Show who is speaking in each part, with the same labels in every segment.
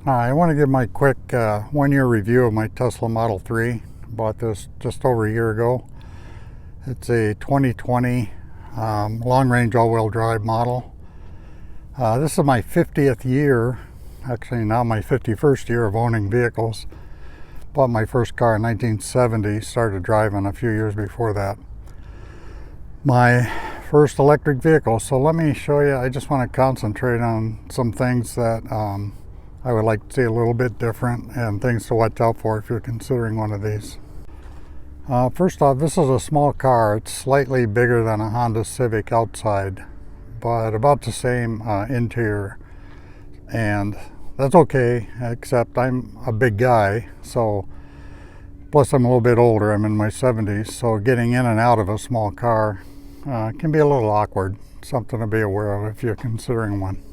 Speaker 1: I want to give my quick 1-year review of my Tesla Model 3. Bought this just over a year ago. It's a 2020 long-range all-wheel drive model. This is my 50th year, actually now my 51st year of owning vehicles. Bought my first car in 1970, started driving a few years before that. My first electric vehicle. So let me show you, I just want to concentrate on some things that I would like to see a little bit different and things to watch out for if you're considering one of these. First off, this is a small car. It's slightly bigger than a Honda Civic outside, but about the same interior. And that's okay, except I'm a big guy, so plus I'm a little bit older, I'm in my 70s, so getting in and out of a small car can be a little awkward. Something to be aware of if you're considering one.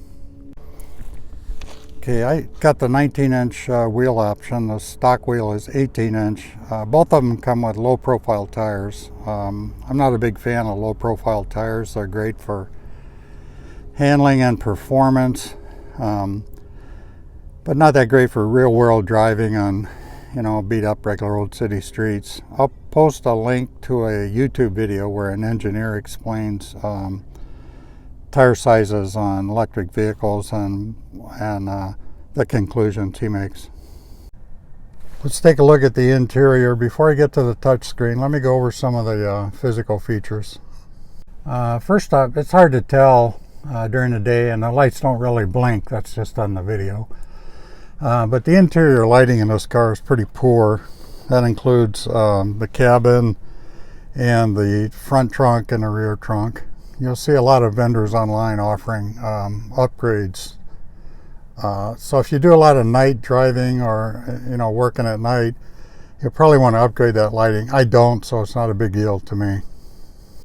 Speaker 1: Okay, I got the 19-inch wheel option. The stock wheel is 18-inch. Both of them come with low-profile tires. I'm not a big fan of low-profile tires. They're great for handling and performance, but not that great for real-world driving on, beat-up regular old city streets. I'll post a link to a YouTube video where an engineer explains tire sizes on electric vehicles and the conclusions he makes. Let's take a look at the interior. Before I get to the touchscreen, let me go over some of the physical features. First off, it's hard to tell during the day, and the lights don't really blink. That's just on the video. But the interior lighting in this car is pretty poor. That includes the cabin and the front trunk and the rear trunk. You'll see a lot of vendors online offering upgrades. So if you do a lot of night driving or working at night, you'll probably want to upgrade that lighting. I don't, so it's not a big deal to me.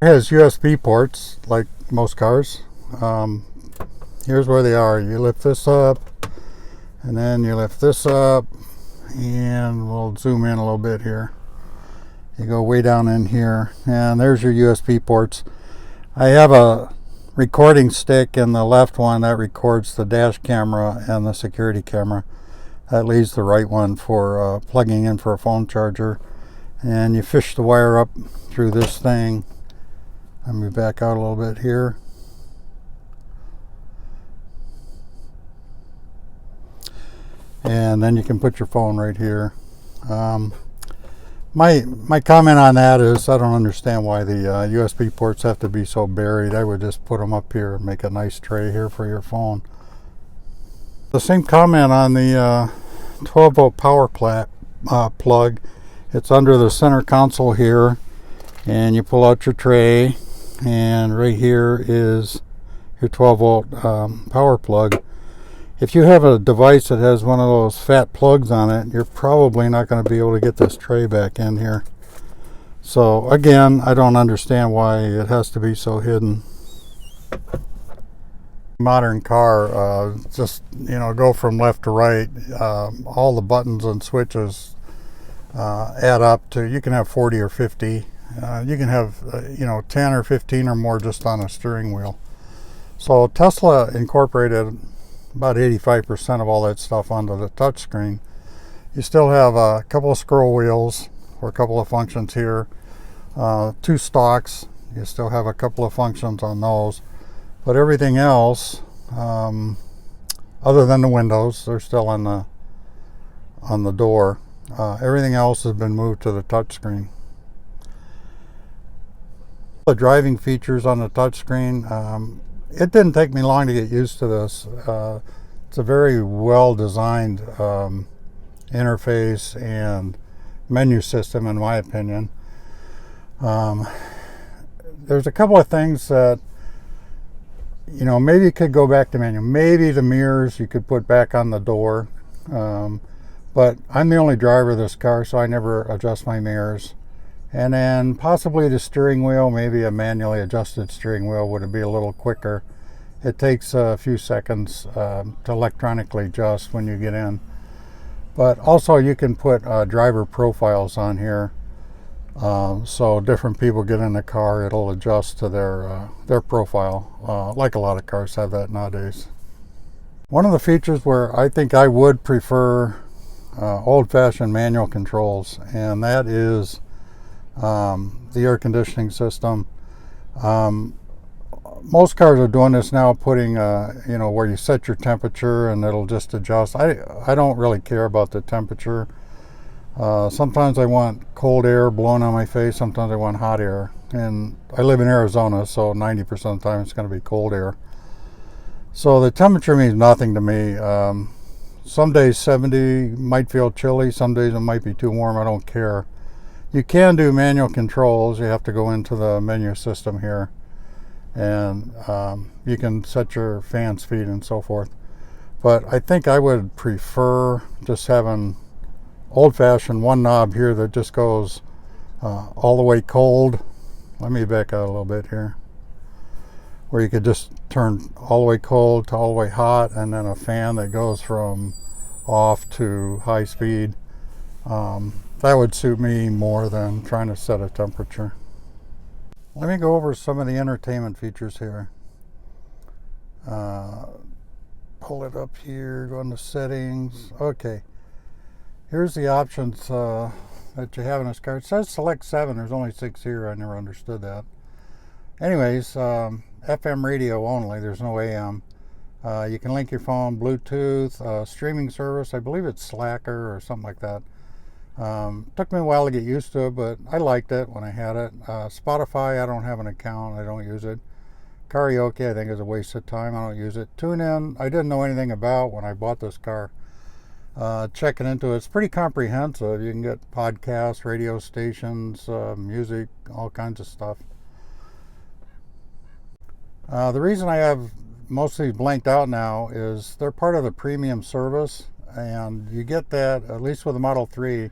Speaker 1: It has USB ports like most cars. Here's where they are. You lift this up, and then you lift this up, and we'll zoom in a little bit here. You go way down in here, and there's your USB ports. I have a recording stick in the left one that records the dash camera and the security camera. That leaves the right one for plugging in for a phone charger. And you fish the wire up through this thing. Let me back out a little bit here. And then you can put your phone right here. My comment on that is I don't understand why the USB ports have to be so buried. I would just put them up here and make a nice tray here for your phone. The same comment on the 12-volt power plug. It's under the center console here, and you pull out your tray, and right here is your 12-volt power plug. If you have a device that has one of those fat plugs on it, you're probably not going to be able to get this tray back in here. So again, I don't understand why it has to be so hidden. Modern car, just go from left to right. All the buttons and switches add up to, you can have 40 or 50. You can have 10 or 15 or more just on a steering wheel. So Tesla incorporated about 85% of all that stuff onto the touchscreen. You still have a couple of scroll wheels for a couple of functions here. 2 stalks, you still have a couple of functions on those. But everything else, other than the windows, they're still on the door. Everything else has been moved to the touchscreen. The driving features on the touchscreen, it didn't take me long to get used to this. It's a very well designed interface and menu system, in my opinion. There's a couple of things that maybe you could go back to menu. Maybe the mirrors you could put back on the door, but I'm the only driver of this car, so I never adjust my mirrors. And then possibly the steering wheel, maybe a manually adjusted steering wheel would be a little quicker. It takes a few seconds to electronically adjust when you get in. But also you can put driver profiles on here. So different people get in the car, it'll adjust to their profile, like a lot of cars have that nowadays. One of the features where I think I would prefer old-fashioned manual controls, and that is the air conditioning system. Most cars are doing this now, putting you know, where you set your temperature and it'll just adjust. I don't really care about the temperature. Sometimes I want cold air blowing on my face, sometimes I want hot air, and I live in Arizona, so 90% of the time it's going to be cold air. So the temperature means nothing to me. Some days 70 might feel chilly, some days it might be too warm. I don't care. You can do manual controls. You have to go into the menu system here, and you can set your fan speed and so forth. But I think I would prefer just having old-fashioned one knob here that just goes all the way cold. Let me back out a little bit here, where you could just turn all the way cold to all the way hot, and then a fan that goes from off to high speed. That would suit me more than trying to set a temperature. Let me go over some of the entertainment features here. Pull it up here, go into settings. Okay, here's the options that you have in this car. It says select 7, there's only 6 here. I never understood that. Anyways, FM radio only, there's no AM. You can link your phone, Bluetooth, streaming service. I believe it's Slacker or something like that. Took me a while to get used to it, but I liked it when I had it. Spotify, I don't have an account, I don't use it. Karaoke, I think is a waste of time, I don't use it. TuneIn, I didn't know anything about when I bought this car. Checking into it, it's pretty comprehensive. You can get podcasts, radio stations, music, all kinds of stuff. The reason I have most of these blanked out now is they're part of the premium service, and you get that, at least with the Model 3,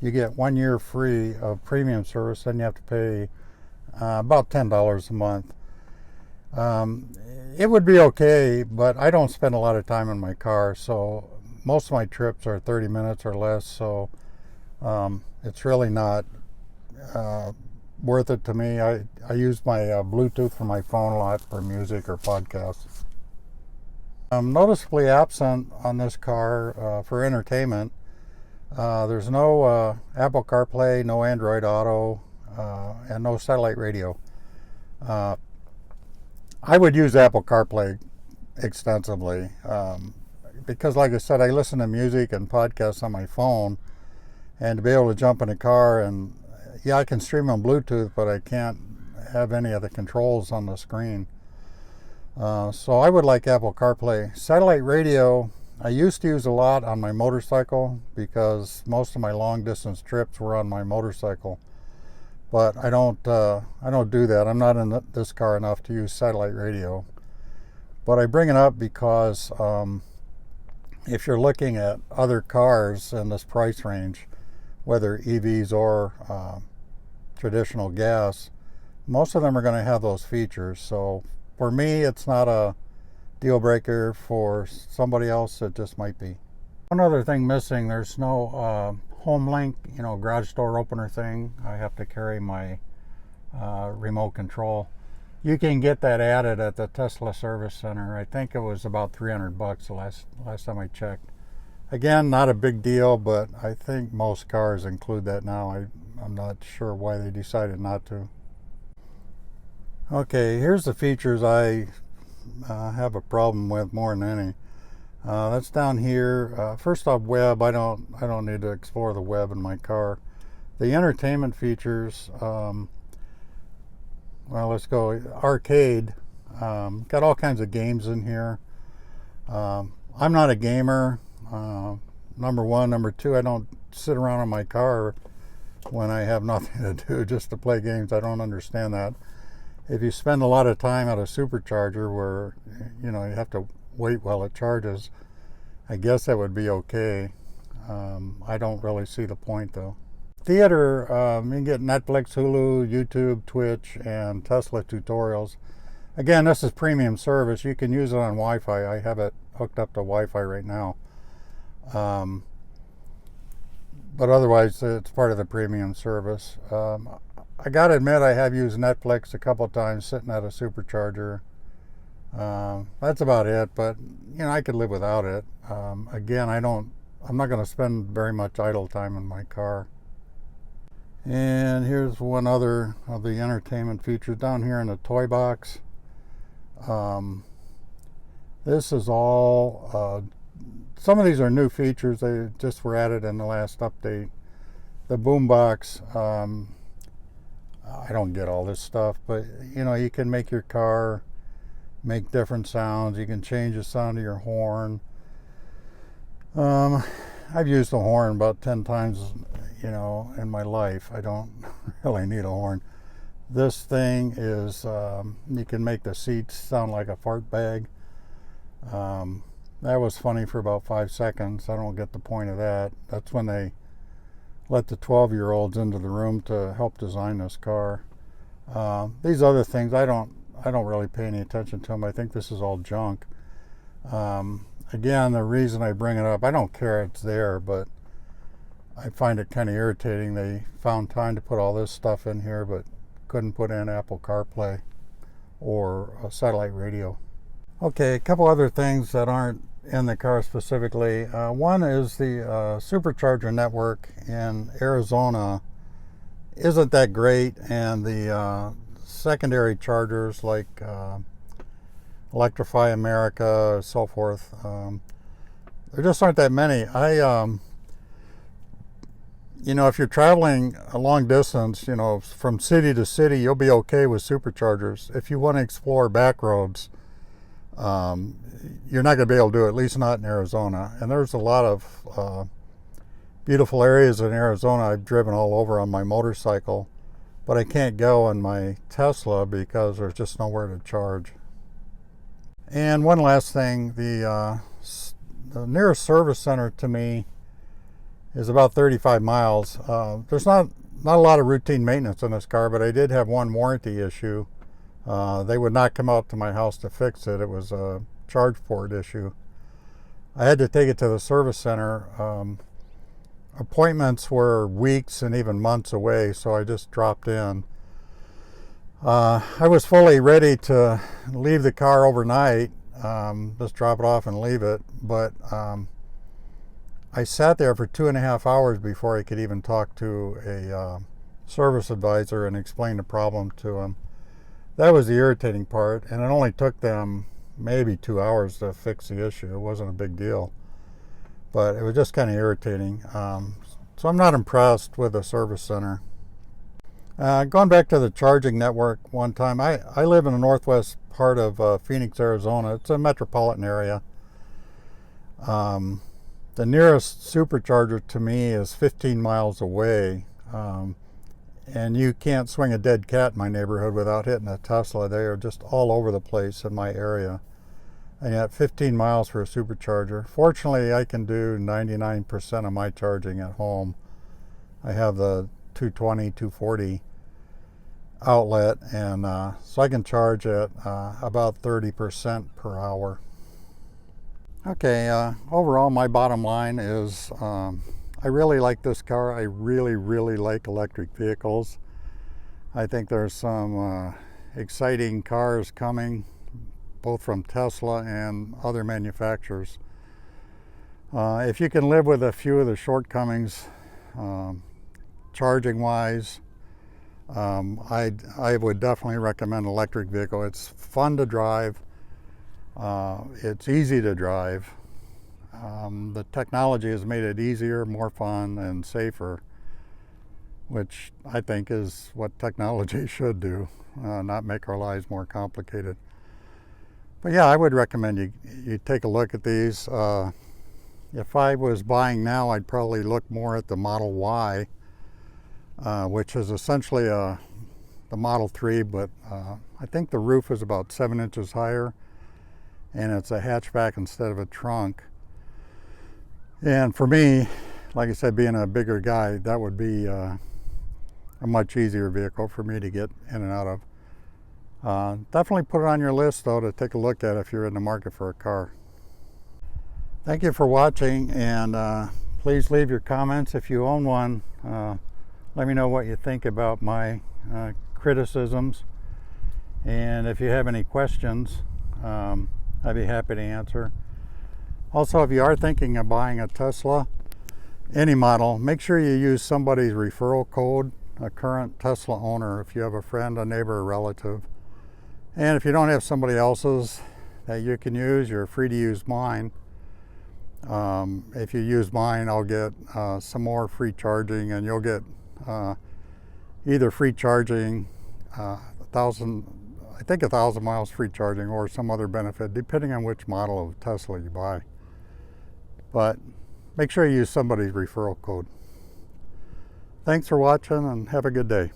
Speaker 1: you get 1 year free of premium service, then you have to pay about $10 a month. It would be okay, but I don't spend a lot of time in my car, so most of my trips are 30 minutes or less, so it's really not worth it to me. I use my Bluetooth for my phone a lot for music or podcasts. Noticeably absent on this car for entertainment. There's no Apple CarPlay, no Android Auto, and no satellite radio. I would use Apple CarPlay extensively because, like I said, I listen to music and podcasts on my phone, and to be able to jump in a car and, yeah, I can stream on Bluetooth, but I can't have any of the controls on the screen. So I would like Apple CarPlay. Satellite radio, I used to use a lot on my motorcycle because most of my long distance trips were on my motorcycle. But I don't do that. I'm not in this car enough to use satellite radio. But I bring it up because if you're looking at other cars in this price range, whether EVs or traditional gas, most of them are going to have those features. So for me, it's not a deal breaker. For somebody else, it just might be. One other thing missing, there's no home link, you know, garage door opener thing. I have to carry my remote control. You can get that added at the Tesla Service Center. I think it was about $300 the last time I checked. Again, not a big deal, but I think most cars include that now. I'm not sure why they decided not to. Okay, here's the features I have a problem with more than any. That's down here. First off, web. I don't need to explore the web in my car. The entertainment features. Well, let's go arcade. Got all kinds of games in here. I'm not a gamer. Number one. Number two, I don't sit around in my car when I have nothing to do just to play games. I don't understand that. If you spend a lot of time at a supercharger where, you know, you have to wait while it charges, I guess that would be okay. I don't really see the point though. Theater, you can get Netflix, Hulu, YouTube, Twitch, and Tesla tutorials. Again, this is premium service. You can use it on Wi-Fi. I have it hooked up to Wi-Fi right now. But otherwise, it's part of the premium service. I gotta admit, I have used Netflix a couple times sitting at a supercharger. That's about it, but I could live without it. Again, I'm not going to spend very much idle time in my car. And here's one other of the entertainment features down here in the toy box. This is all, some of these are new features. They just were added in the last update. The boombox, I don't get all this stuff, but you can make your car make different sounds. You can change the sound of your horn. I've used the horn about 10 times, in my life. I don't really need a horn. This thing is, you can make the seats sound like a fart bag. That was funny for about 5 seconds. I don't get the point of that. That's when they let the 12-year-olds into the room to help design this car. These other things, I don't really pay any attention to them. I think this is all junk. Again, the reason I bring it up, I don't care it's there, but I find it kind of irritating. They found time to put all this stuff in here, but couldn't put in Apple CarPlay or a satellite radio. Okay, a couple other things that aren't in the car specifically. One is the supercharger network in Arizona isn't that great, and the secondary chargers like Electrify America, so forth, there just aren't that many. If you're traveling a long distance, from city to city, you'll be okay with superchargers. If you want to explore back roads, you're not going to be able to do it, at least not in Arizona. And there's a lot of beautiful areas in Arizona I've driven all over on my motorcycle, but I can't go on my Tesla because there's just nowhere to charge. And one last thing, the nearest service center to me is about 35 miles. There's not a lot of routine maintenance on this car, but I did have one warranty issue. They would not come out to my house to fix it. It was a charge port issue. I had to take it to the service center. Appointments were weeks and even months away, so I just dropped in. I was fully ready to leave the car overnight, just drop it off and leave it, but I sat there for 2.5 hours before I could even talk to a service advisor and explain the problem to him. That was the irritating part, and it only took them maybe 2 hours to fix the issue. It wasn't a big deal, but it was just kind of irritating. So I'm not impressed with the service center. Going back to the charging network one time, I live in the northwest part of Phoenix, Arizona. It's a metropolitan area. The nearest supercharger to me is 15 miles away. And you can't swing a dead cat in my neighborhood without hitting a Tesla. They are just all over the place in my area. And yet 15 miles for a supercharger. Fortunately, I can do 99% of my charging at home. I have the 220, 240 outlet, and so I can charge at about 30% per hour. Okay, overall my bottom line is I really like this car. I really like electric vehicles. I think there's some exciting cars coming, both from Tesla and other manufacturers. If you can live with a few of the shortcomings, charging wise, I would definitely recommend an electric vehicle. It's fun to drive. It's easy to drive. The technology has made it easier, more fun, and safer, which I think is what technology should do, not make our lives more complicated. But yeah, I would recommend you take a look at these. If I was buying now, I'd probably look more at the Model Y, which is essentially the Model 3, but I think the roof is about 7 inches higher, and it's a hatchback instead of a trunk. And for me, like I said, being a bigger guy, that would be a much easier vehicle for me to get in and out of. Definitely put it on your list, though, to take a look at if you're in the market for a car. Thank you for watching, and please leave your comments if you own one. Let me know what you think about my criticisms, and if you have any questions, I'd be happy to answer. Also, if you are thinking of buying a Tesla, any model, make sure you use somebody's referral code, a current Tesla owner, if you have a friend, a neighbor, a relative. And if you don't have somebody else's that you can use, you're free to use mine. If you use mine, I'll get some more free charging, and you'll get either free charging, 1,000 miles free charging, or some other benefit, depending on which model of Tesla you buy. But make sure you use somebody's referral code. Thanks for watching, and have a good day.